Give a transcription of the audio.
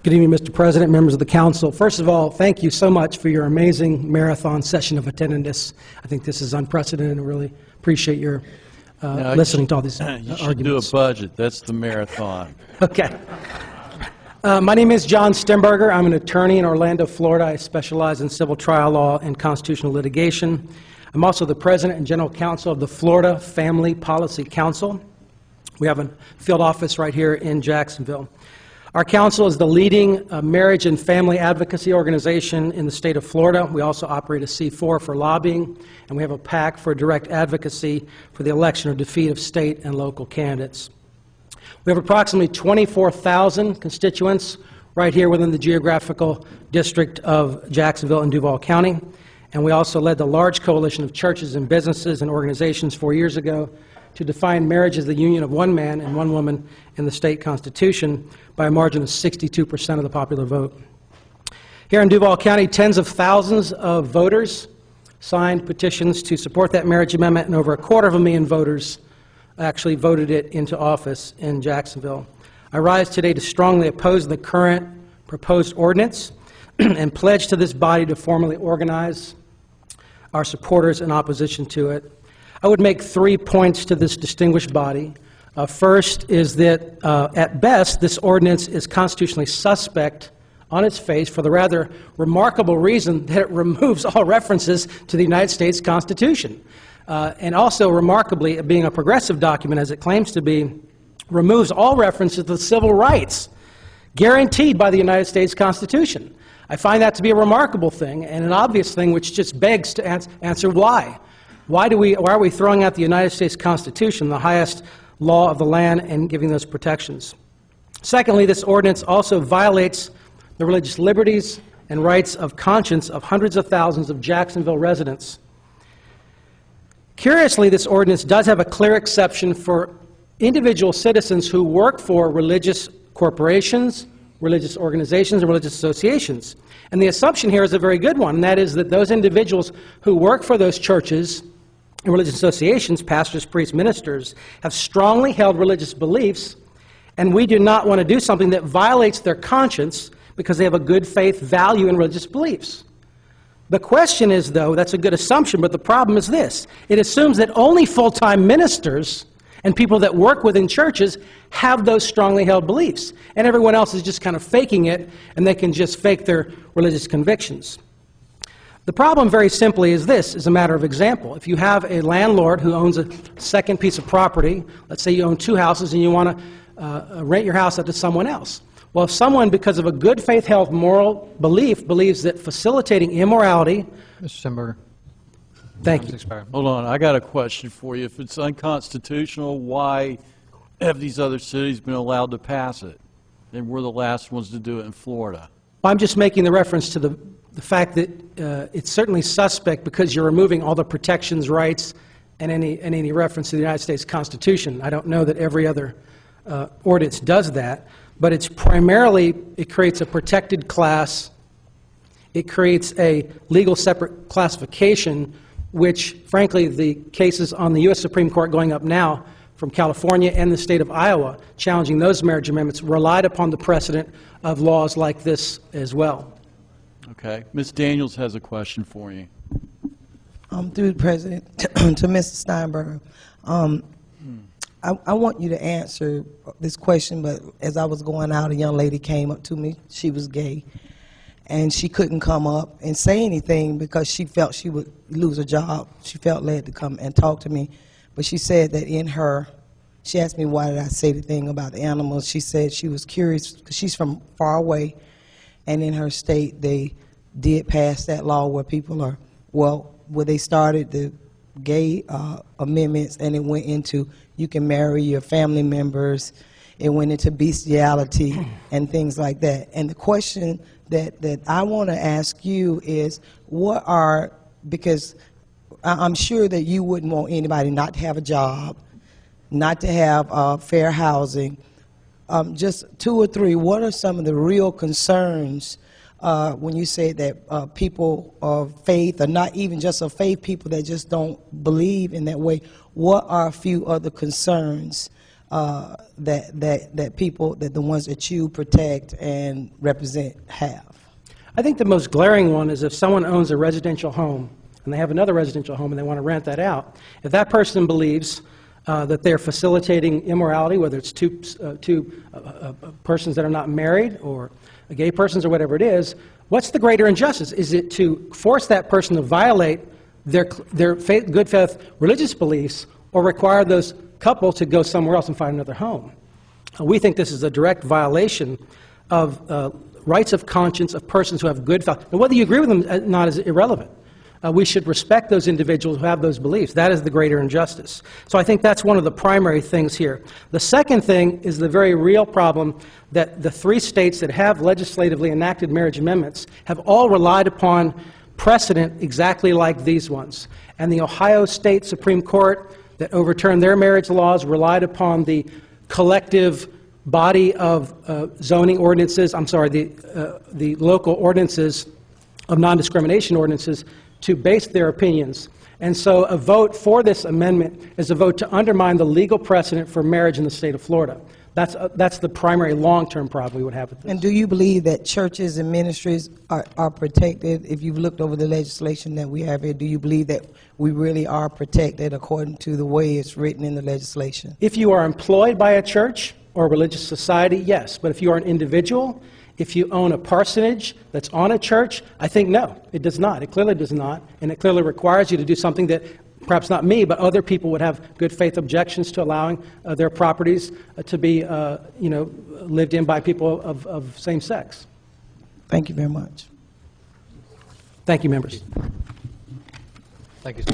Good evening, Mr. President, members of the council. First of all, thank you so much for your amazing marathon session of attendance. I think this is unprecedented, and really appreciate your listening to all these arguments. You should do a budget. That's the marathon. Okay. My name is John Stemberger. I'm an attorney in Orlando, Florida. I specialize in civil trial law and constitutional litigation. I'm also the president and general counsel of the Florida Family Policy Council. We have a field office right here in Jacksonville. Our council is the leading marriage and family advocacy organization in the state of Florida. We also operate a C4 for lobbying, and we have a PAC for direct advocacy for the election or defeat of state and local candidates. We have approximately 24,000 constituents right here within the geographical district of Jacksonville and Duval County, and we also led the large coalition of churches and businesses and organizations 4 years ago to define marriage as the union of one man and one woman in the state constitution by a margin of 62% of the popular vote. Here in Duval County, tens of thousands of voters signed petitions to support that marriage amendment, and over 250,000 voters actually voted it into office in Jacksonville. I rise today to strongly oppose the current proposed ordinance and pledge to this body to formally organize our supporters in opposition to it. I would make 3 points to this distinguished body. First is that, at best, this ordinance is constitutionally suspect on its face for the rather remarkable reason that it removes all references to the United States Constitution. And also, remarkably, being a progressive document, as it claims to be, removes all references to civil rights guaranteed by the United States Constitution. I find that to be a remarkable thing and an obvious thing which just begs to answer why. Why are we throwing out the United States Constitution, the highest law of the land, and giving those protections? Secondly, this ordinance also violates the religious liberties and rights of conscience of hundreds of thousands of Jacksonville residents. Curiously, this ordinance does have a clear exception for individual citizens who work for religious corporations, religious organizations, and religious associations. And the assumption here is a very good one, and that is that those individuals who work for those churches and religious associations, pastors, priests, ministers, have strongly held religious beliefs, and we do not want to do something that violates their conscience because they have a good faith value in religious beliefs. The question is, though, that's a good assumption, but the problem is this. It assumes that only full-time ministers and people that work within churches have those strongly held beliefs, and everyone else is just kind of faking it, and they can just fake their religious convictions. The problem, very simply, is this, is a matter of example. If you have a landlord who owns a second piece of property, let's say you own 2 houses and you want to rent your house out to someone else. Well, if someone, because of a good faith held moral belief, believes that facilitating immorality... Mr. Stemberger. Thank you. Hold on. I got a question for you. If it's unconstitutional, why have these other cities been allowed to pass it? And we're the last ones to do it in Florida. I'm just making the reference to the fact that it's certainly suspect because you're removing all the protections, rights, and any reference to the United States Constitution. I don't know that every other ordinance does that, but it's primarily, it creates a protected class. It creates a legal separate classification, which, frankly, the cases on the U.S. Supreme Court going up now from California and the state of Iowa challenging those marriage amendments relied upon the precedent of laws like this as well. Okay. Ms. Daniels has a question for you. Through the President, to Mr. Steinberger, I want you to answer this question, but as I was going out, a young lady came up to me. She was gay, and she couldn't come up and say anything because she felt she would lose her job. She felt led to come and talk to me, but she said that in her, she asked me why did I say the thing about the animals. She said she was curious because she's from far away, and in her state they did pass that law where people are, well, where they started the gay amendments, and it went into you can marry your family members. It went into bestiality and things like that. And the question that I want to ask you is, what are, because I'm sure that you wouldn't want anybody not to have a job, not to have fair housing. Just 2 or 3, what are some of the real concerns when you say that people of faith, or not even just of faith, people that just don't believe in that way? What are a few other concerns that people, that the ones that you protect and represent have? I think the most glaring one is if someone owns a residential home and they have another residential home and they want to rent that out. If that person believes that they're facilitating immorality, whether it's two persons that are not married or gay persons or whatever it is, what's the greater injustice? Is it to force that person to violate their good faith religious beliefs or require those couple to go somewhere else and find another home? We think this is a direct violation of rights of conscience of persons who have good faith. Now, whether you agree with them or not is irrelevant. We should respect those individuals who have those beliefs. That is the greater injustice. So I think that's one of the primary things here. The second thing is the very real problem that the 3 states that have legislatively enacted marriage amendments have all relied upon precedent exactly like these ones. And the Ohio State Supreme Court that overturned their marriage laws relied upon the collective body of zoning ordinances, the local ordinances of non-discrimination ordinances to base their opinions. And so a vote for this amendment is a vote to undermine the legal precedent for marriage in the state of Florida. That's the primary long-term problem we would have with this. And do you believe that churches and ministries are protected? If you've looked over the legislation that we have here, do you believe that we really are protected according to the way it's written in the legislation? If you are employed by a church or a religious society, yes. But if you are an individual, if you own a parsonage that's on a church, I think no, it does not. It clearly does not. And it clearly requires you to do something that perhaps not me, but other people would have good faith objections to allowing their properties to be, lived in by people of same sex. Thank you very much. Thank you, members. Thank you, sir.